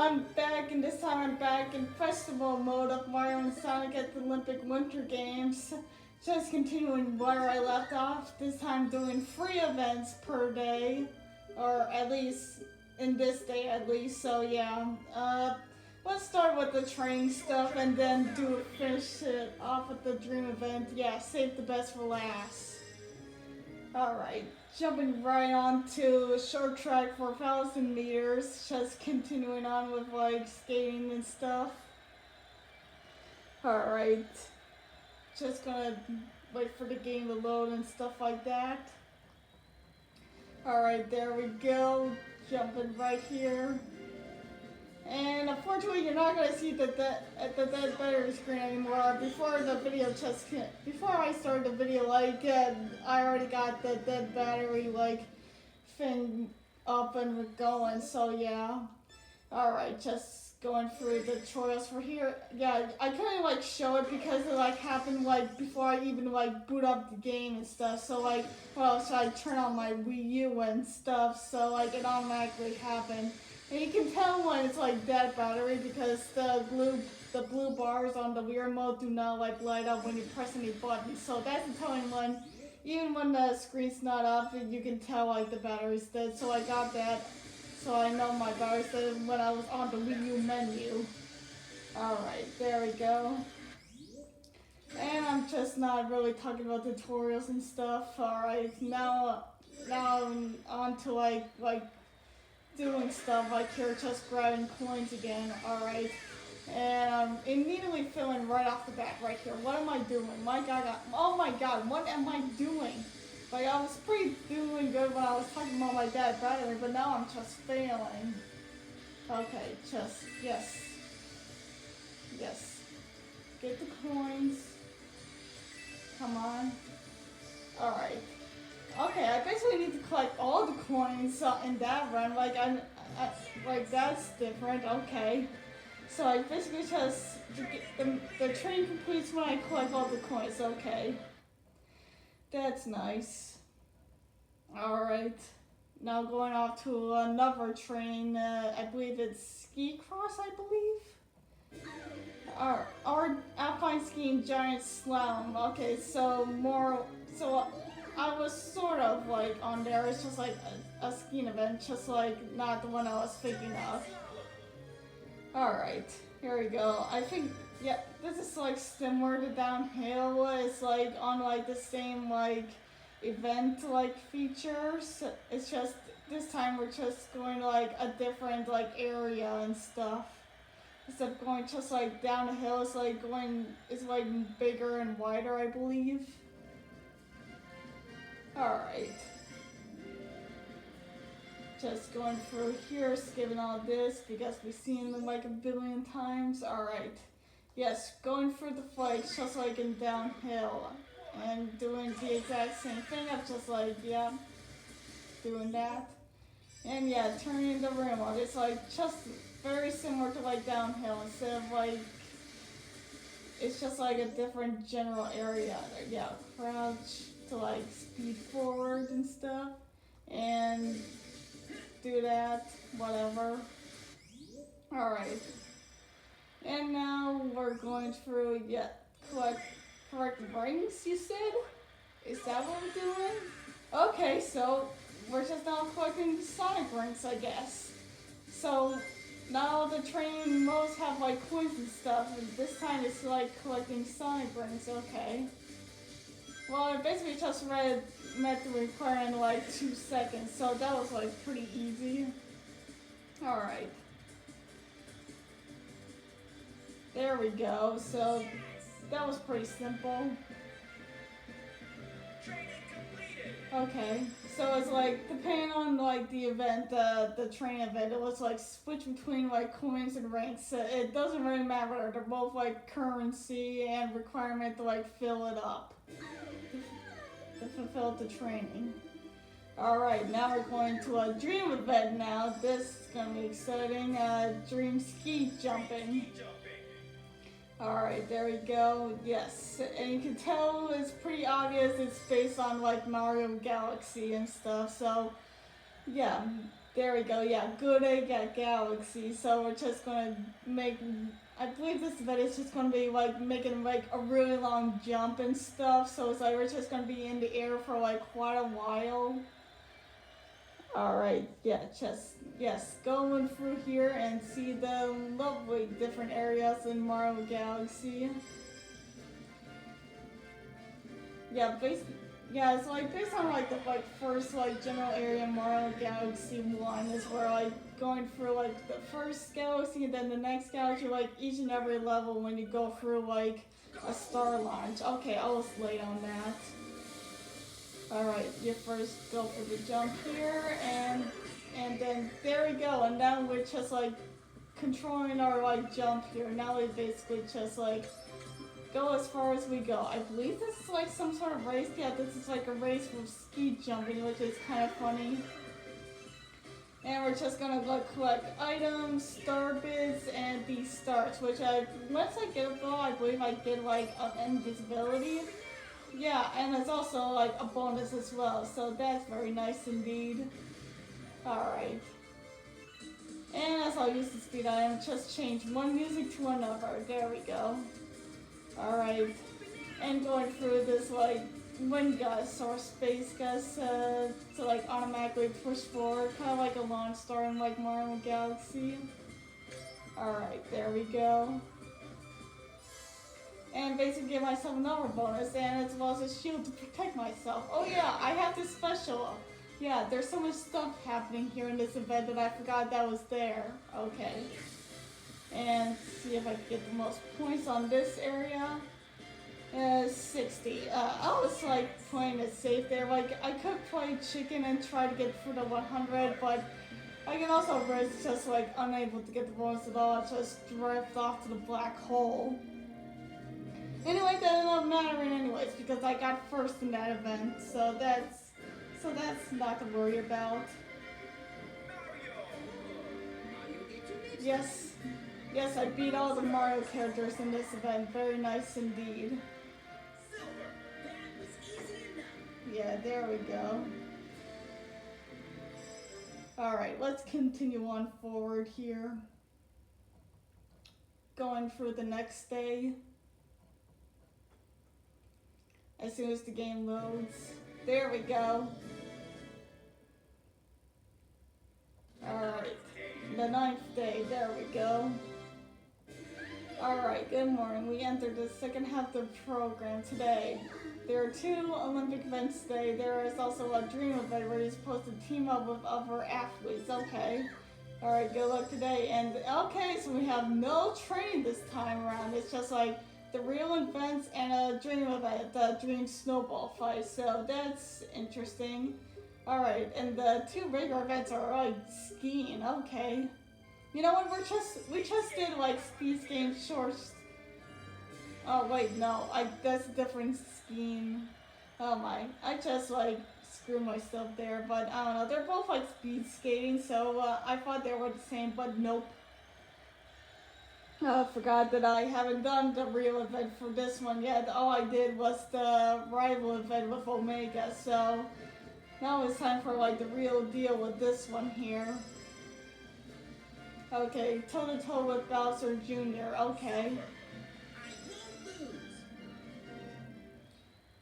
I'm back, and this time I'm back in festival mode of Mario and Sonic at the Olympic Winter Games. Just continuing where I left off, this time doing 3 events per day, or at least in this day at least, so yeah. Let's start with the training stuff and then finish it off with the dream event. Yeah, save the best for last. Alright, jumping right on to short track for 1,000 meters, just continuing on with like skating and stuff. Alright, just gonna wait for the game to load and stuff like that. Alright, there we go, jumping right here. And unfortunately, you're not gonna see the dead battery screen anymore. Before I started the video, like I already got the dead battery like thing up and going. So yeah. All right, just going through the tutorials for here. Yeah, I couldn't like show it because it like happened like before I even like boot up the game and stuff. So like, well, so I turn on my Wii U and stuff. So like it automatically happened. And you can tell when it's like dead battery because the blue bars on the Wii remote do not like light up when you press any button. So that's telling when, even when the screen's not up, you can tell like the battery's dead. So I got that, so I know my battery's dead when I was on the Wii U menu. Alright, there we go. And I'm just not really talking about tutorials and stuff. Alright, now I'm on to like doing stuff like here, just grabbing coins again. Alright, and I'm immediately feeling right off the bat right here. What am I doing? Oh my god, what am I doing? Like I was doing good when I was talking about my dead battery, but now I'm just failing. Okay, just yes, get the coins. Come on. Alright. Okay, I basically need to collect all the coins in that run. Like like that's different. Okay, so I basically just the train completes when I collect all the coins. Okay, that's nice. All right, now going off to another train. I believe it's Ski Cross. I believe. Or Alpine Skiing Giant Slalom. Okay, so I was sort of like on there. It's just like a skiing event, just like not the one I was thinking of. Alright, here we go. I think, yeah, this is like similar to Downhill. It's like on like the same like event like features. It's just this time we're just going to like a different like area and stuff. Instead of going just like down a hill, it's like bigger and wider, I believe. Alright. Just going through here, skipping all this because we've seen them like a billion times. Alright. Yes, going through the flakes just like in Downhill. And doing the exact same thing. I'm just like, yeah, doing that. And yeah, turning the rim on. It's like just very similar to like Downhill. Instead of like, it's just like a different general area. Yeah, crouch to like speed forward and stuff, and do that, whatever. Alright. And now we're going through, yeah, collect rings, you said? Is that what we're doing? Okay, so we're just now collecting Sonic rings, I guess. So now the training modes have like coins and stuff, and this time it's like collecting Sonic rings, okay. Well, I basically just met the requirement in like 2 seconds, so that was like pretty easy. Alright. There we go, so that was pretty simple. Okay, so it's like, depending on like the event, the train event, it was like switch between like coins and ranks. It doesn't really matter, they're both like currency and requirement to like fill it up. To fulfill the training. Alright, now we're going to a dream event now. This is gonna be exciting. Dream ski jumping. Alright, there we go. Yes, and you can tell it's pretty obvious it's based on like Mario Galaxy and stuff. So, yeah, There we go, yeah, good egg at Galaxy. So we're just gonna make, I believe this event is just gonna be like making like a really long jump and stuff. So it's like we're just gonna be in the air for like quite a while. Alright, yeah, yes, going through here and see the lovely different areas in Mario Galaxy. Yeah, it's like based on like the first like general area in Mario Galaxy 1 is where like going through like the first galaxy and then the next galaxy, like each and every level when you go through like a star launch. Okay, I was late on that. Alright, you first go for the jump here and then there we go, and now we're just like controlling our like jump here. Now we basically just like go as far as we go. I believe this is like some sort of race. Yeah, this is like a race with ski jumping, which is kind of funny. And we're just gonna like collect items, star bits, and these stars, which once I get it though, I believe I get like an invisibility. Yeah, and it's also like a bonus as well, so that's very nice indeed. Alright. And as I'll use the speed item, just change one music to another. There we go. Alright. And going through this like wind gust or space gust to like automatically push forward, kind of like a launch star in like Mario Galaxy. Alright, there we go. And basically give myself another bonus, and as well as a shield to protect myself. Oh yeah, I have this special. Yeah, there's so much stuff happening here in this event that I forgot that was there. Okay. And see if I can get the most points on this area. 60. I was like playing it safe there. Like I could play chicken and try to get through the 100, but I can also risk just like unable to get the bonus at all. Just drift off to the black hole. Anyway, that ended up mattering anyways because I got first in that event, so that's not to worry about. Yes, I beat all the Mario characters in this event. Very nice indeed. Yeah, there we go. Alright, let's continue on forward here. Going through the next day. As soon as the game loads. There we go. Alright. The 9th day. There we go. Alright, good morning. We entered the second half of the program today. There are 2 Olympic events today. There is also a dream event where you're supposed to team up with other athletes. Okay. Alright, good luck today. And okay, so we have no training this time around. It's just like the real events and a dream event, the dream snowball fight. So that's interesting. Alright, and the 2 regular events are like skiing. Okay. You know what? We just did like speed skating shorts. Oh wait, no, that's a different skiing. Oh my, I just like screwed myself there, but I don't know. They're both like speed skating, so I thought they were the same, but nope. I forgot that I haven't done the real event for this one yet. All I did was the rival event with Omega, so now it's time for like the real deal with this one here. Okay, toe-to-toe with Bowser Jr., okay.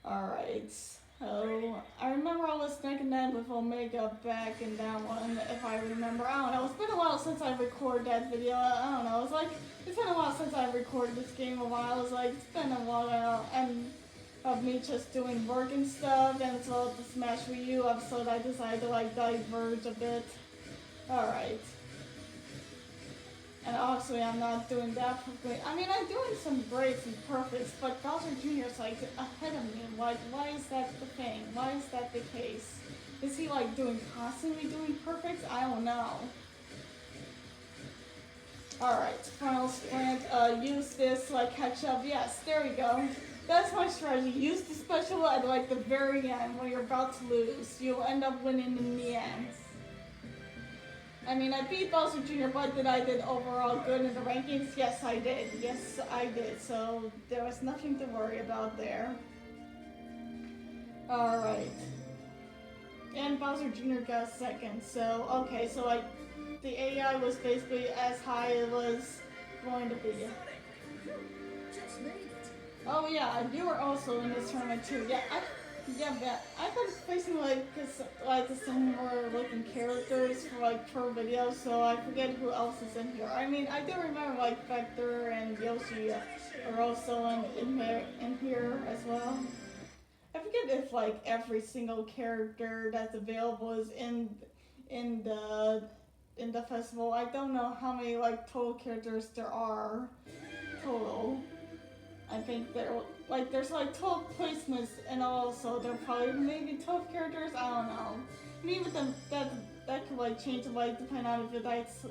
Alright, so I remember I was neck and neck with Omega back in that one, if I remember. I don't know, it's been a while since I recorded that video. I don't know, it's been a while since I recorded this game a while. It's like, it's been a while, and of me just doing work and stuff, and so with the Smash Wii U episode, I decided to like diverge a bit. Alright. And obviously I'm not doing that perfectly. I mean, I'm doing some breaks and perfects, but Bowser Jr. is like ahead of me. Like, why is that the thing? Why is that the case? Is he like constantly doing perfects? I don't know. Alright, final sprint. Use this, like, catch up. Yes, there we go. That's my strategy. Use the special at like the very end when you're about to lose. You'll end up winning in the end. I mean, I beat Bowser Jr., but did I did overall good in the rankings? Yes, I did. Yes, I did. So there was nothing to worry about there. Alright. and Bowser Jr. got second. So okay, so like the AI was basically as high as it was going to be. Oh yeah, you were also in this tournament too. Yeah, but I've been facing like similar looking characters for like per video, so I forget who else is in here. I mean, I do remember like Vector and Yoshi are also in here as well. I forget if like every single character that's available is in the in the festival. I don't know how many like total characters there are total. I think there's like 12 placements and also there are probably maybe 12 characters. I don't know. And even that could like change like depending on if you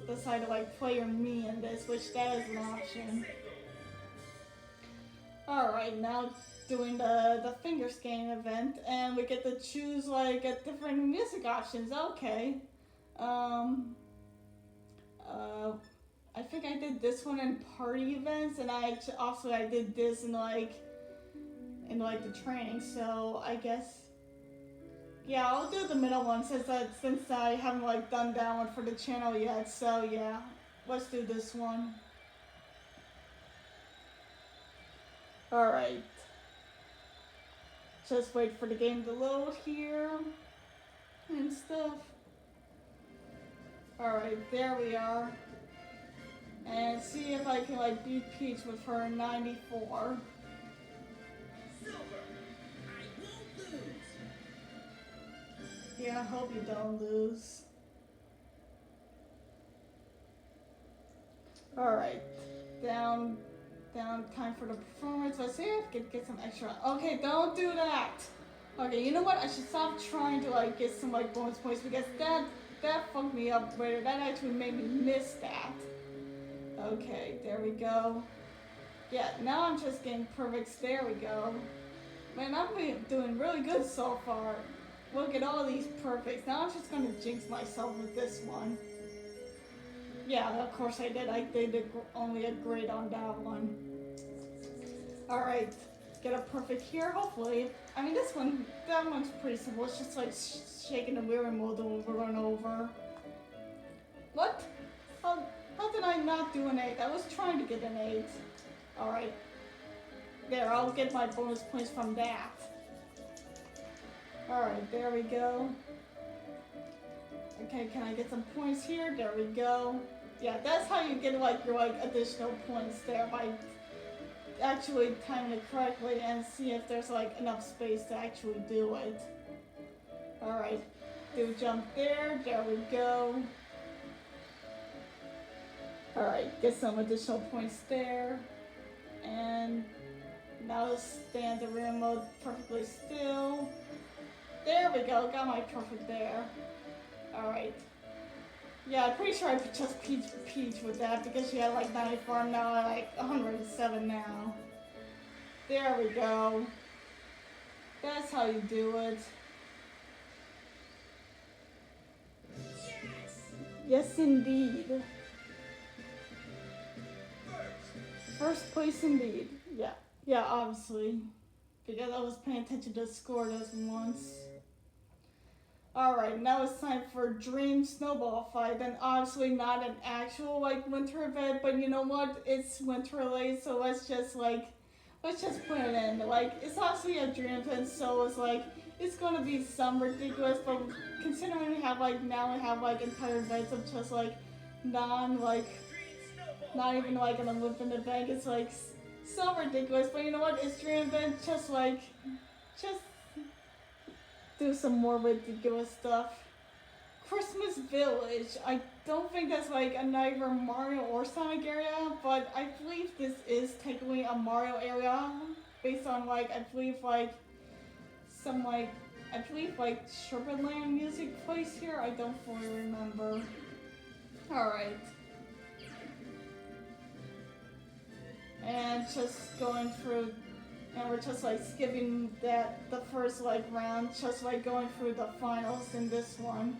decide to like play or me in this, which that is an option. All right, now doing the finger scanning event, and we get to choose like a different music options. Okay. Um. I think I did this one in party events, and I did this in like the training. So I guess yeah, I'll do the middle one since I haven't like done that one for the channel yet. So yeah, let's do this one. All right. Just wait for the game to load here and stuff. All right, there we are. And see if I can like beat Peach with her 94. Silver, I won't lose. Yeah, I hope you don't lose. Alright, down, time for the performance. Let's see if I can get some extra. Okay, don't do that. Okay, you know what? I should stop trying to like get some like bonus points because that fucked me up later. That actually made me miss that. Okay, there we go. Yeah, now I'm just getting perfects. There we go. Man, I've been doing really good so far. Look at all these perfects. Now I'm just gonna jinx myself with this one. Yeah, of course I did. I did only a grade on that one. Alright, get a perfect here, hopefully. I mean, that one's pretty simple. It's just like shaking the wheel remote over and over. What? How did I not do an 8? I was trying to get an 8. Alright. There, I'll get my bonus points from that. Alright, there we go. Okay, can I get some points here? There we go. Yeah, that's how you get like your like additional points there, by actually timing it correctly and see if there's like enough space to actually do it. Alright, do jump there, there we go. Alright, get some additional points there. And now stay in the real mode perfectly still. There we go, got my perfect there. Alright. Yeah, I'm pretty sure I just Peach with that because she had like 94, now I like 107 now. There we go. That's how you do it. Yes, indeed. First place indeed. Yeah, obviously. Because I was paying attention to the score just once. Alright, now it's time for Dream Snowball Fight. And obviously not an actual like winter event, but you know what? It's winter related, so let's just put it in. Like, it's obviously a dream event, so it's like it's gonna be some ridiculous, but considering we have like entire events of just like not even like an Olympic event, it's like so ridiculous, but you know what? It's dream event, just do some more ridiculous stuff. Christmas Village. I don't think that's like a either Mario or Sonic area, but I believe this is technically a Mario area based on like I believe Sugarland music plays here. I don't fully remember. Alright. And just going through, and we're just like skipping the first like round, just like going through the finals in this one.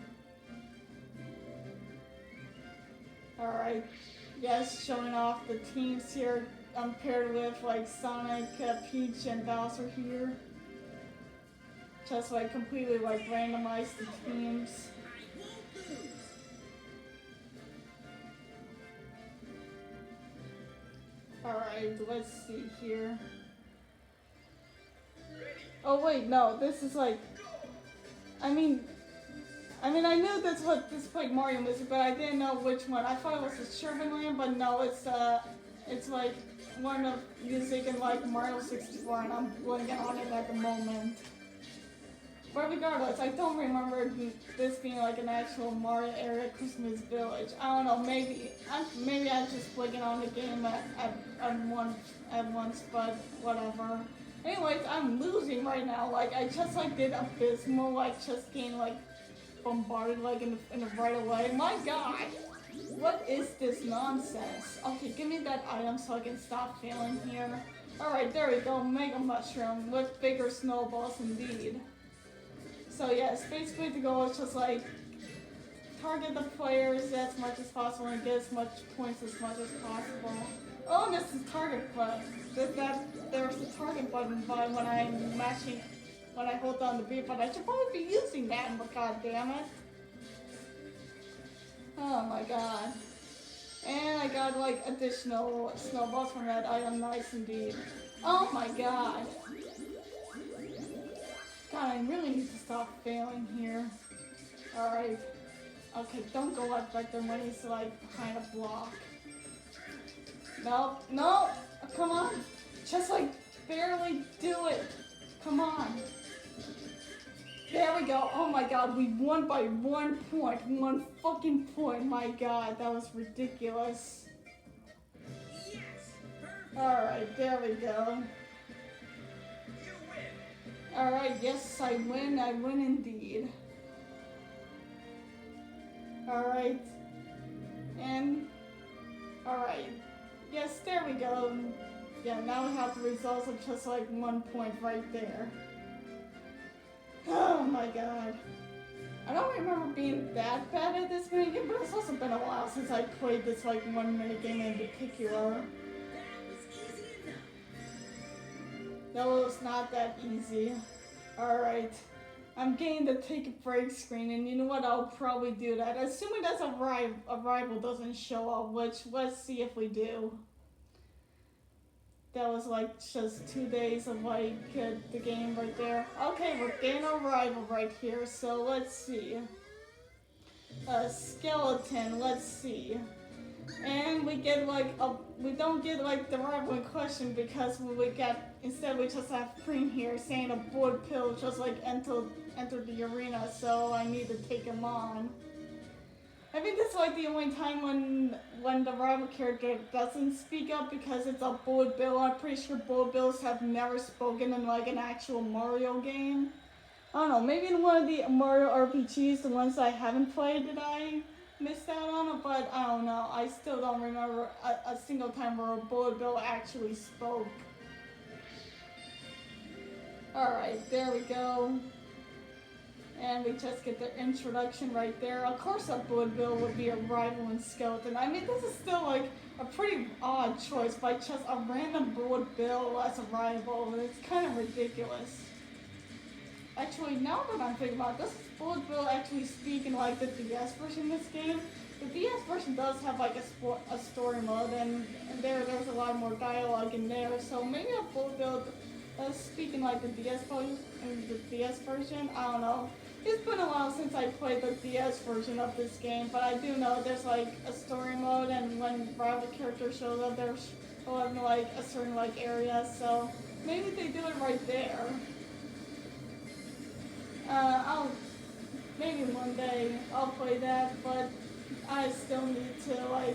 Alright, yes, showing off the teams here, paired with like Sonic, Peach, and Bowser here. just like completely like randomize the teams. Alright, let's see here. Oh wait, no, this is like, I mean I knew that's what this played Mario music, but I didn't know which one. I thought it was the Sherman Land, but no, it's like one of music in like Mario 64, and I'm blanking on it at the moment. But regardless, I don't remember this being like an actual Mario area Christmas village. I don't know, maybe I'm just blanking on the game at once, but whatever. Anyways, I'm losing right now. Like I just like did abysmal, like just getting like bombarded like in the right away. My God, what is this nonsense? Okay, give me that item so I can stop failing here. All right, there we go. Mega Mushroom with bigger snowballs indeed. So yes, basically the goal is just like target the players as much as possible and get as much points as much as possible. Oh, and this is target button. There's the target button when I'm mashing, when I hold down the B button. I should probably be using that, but god damn it. Oh my god. And I got like additional snowballs from that item, nice indeed. Oh my god. God, I really need to stop failing here. Alright. Okay, don't go like Vector when he's like behind a block. Nope, no! Come on! Just like barely do it! Come on! There we go! Oh my god, we won by 1 point! 1 fucking point! My god, that was ridiculous. Alright, there we go. Alright, yes, I win indeed. Alright. And, alright. Yes, there we go. Yeah, now we have the results of just like 1 point right there. Oh my god. I don't remember being that bad at this minigame, but it's also been a while since I played this like one minigame in particular. No, it was not that easy. Alright. I'm getting the take a break screen, and you know what? I'll probably do that. Assuming that's a rival doesn't show up, which let's see if we do. That was like just 2 days of like the game right there. Okay, we're getting a rival right here, so let's see. Skeleton, let's see. And we get like we don't get like the rival in question because instead we just have Cream here saying a board pill just like entered the arena, so I need to take him on. I think this is like the only time when the rival character doesn't speak up because it's a bullet bill. I'm pretty sure bullet bills have never spoken in like an actual Mario game. I don't know, maybe in one of the Mario RPGs, the ones I haven't played, did I missed out on it, but I don't know. I still don't remember a single time where a bullet bill actually spoke. Alright, there we go. And we just get the introduction right there. Of course a bullet bill would be a rival in Skeleton. I mean, this is still like a pretty odd choice by just a random bullet bill as a rival. It's kind of ridiculous. Actually, now that I'm thinking about it, does bullet bill actually speak in like the DS version of this game? The DS version does have like a story mode, and there's a lot more dialogue in there, so maybe a bullet bill does speak in like the DS version, I don't know. It's been a while since I played the DS version of this game, but I do know there's like a story mode, and when rival character shows up, they're in like a certain like area, so maybe they do it right there. Maybe one day I'll play that, but I still need to like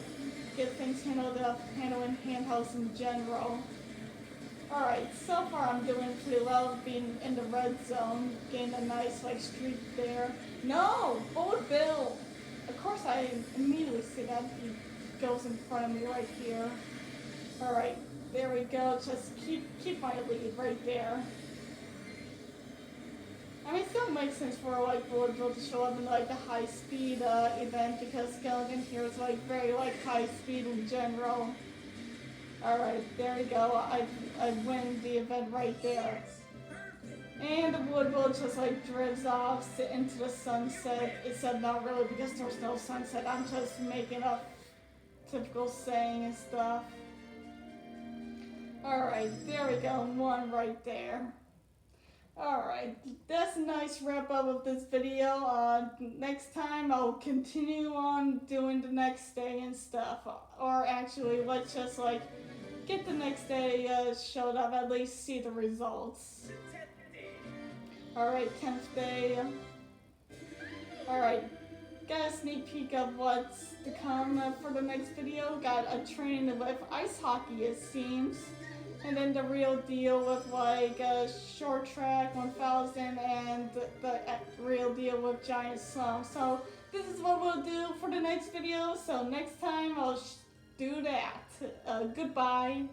get things handled in handhelds in general. Alright, so far I'm doing pretty well being in the red zone, getting a nice like streak there. No! Bullet Bill! Of course I immediately see that he goes in front of me right here. Alright, there we go, just keep my lead right there. I mean, it still makes sense for like Bullet Bill to show up in like the high speed event because Skeleton here is like very like high speed in general. Alright, there we go. I win the event right there. And the wood will just like drifts off into the sunset. Except not really because there's no sunset. I'm just making up typical saying and stuff. Alright, there we go. One right there. Alright, that's a nice wrap up of this video. Next time I'll continue on doing the next day and stuff. Or actually, let's just like get the next day showed up, at least see the results. Alright, 10th day. Alright, got a sneak peek of what's to come for the next video. Got a training with ice hockey, it seems. And then the real deal with like short track 1000 and the real deal with giant slalom. So this is what we'll do for the next video. So next time I'll do that. Goodbye.